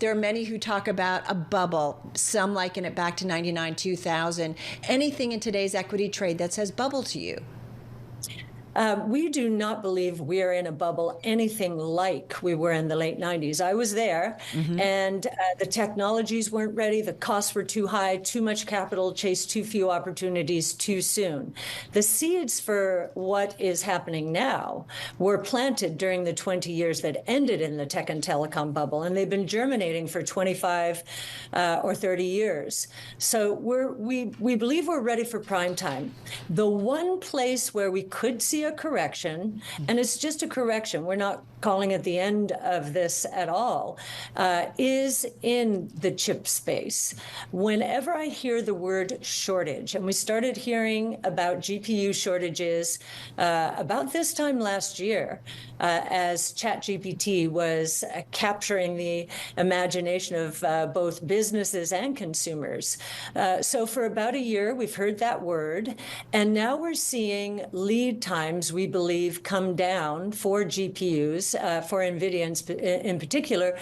there are many who talk about a bubble. Some liken it back to 99, 2000. Anything in today's equity trade that says bubble to you? We do not believe we are in a bubble anything like we were in the late 90s. I was there, and the technologies weren't ready. The costs were too high, too much capital chased too few opportunities too soon. The seeds for what is happening now were planted during the 20 years that ended in the tech and telecom bubble, and they've been germinating for 25 or 30 years. So we believe we're ready for prime time. The one place where we could see a correction, and it's just a correction, we're not calling it the end of this at all, is in the chip space. Whenever I hear the word shortage, and we started hearing about GPU shortages about this time last year, as ChatGPT was capturing the imagination of both businesses and consumers. So for about a year, we've heard that word, and now we're seeing lead times, we believe, come down for GPUs, for NVIDIA in particular,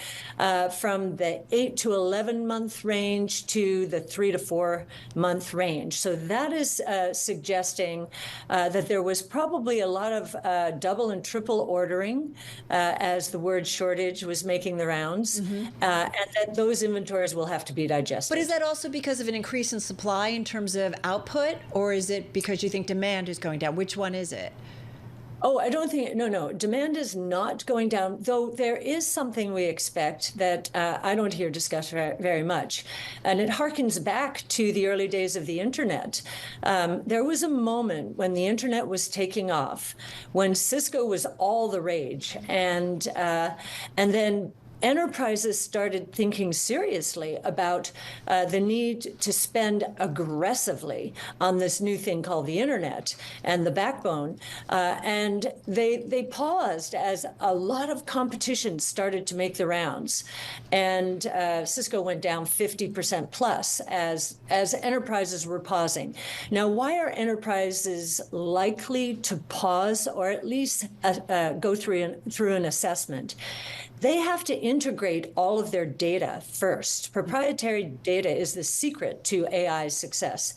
from the 8 to 11 month range to the 3 to 4 month range. So that is suggesting that there was probably a lot of double and triple ordering as the word shortage was making the rounds, and that those inventories will have to be digested. But is that also because of an increase in supply in terms of output, or is it because you think demand is going down? Which one is it? Oh, I don't think, no. Demand is not going down, though there is something we expect that I don't hear discussed very much. And it harkens back to the early days of the internet. There was a moment when the internet was taking off, when Cisco was all the rage. And then enterprises started thinking seriously about the need to spend aggressively on this new thing called the internet and the backbone. And they paused as a lot of competition started to make the rounds. And Cisco went down 50% plus as enterprises were pausing. Now, why are enterprises likely to pause or at least go through an assessment? They have to integrate all of their data first. Proprietary data is the secret to AI's success.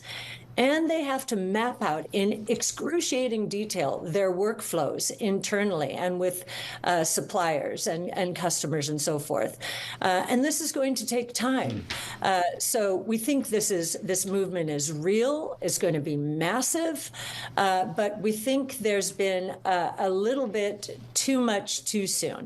And they have to map out in excruciating detail their workflows internally and with suppliers and customers and so forth. And this is going to take time. So we think this movement is real, it's going to be massive, but we think there's been a little bit too much too soon.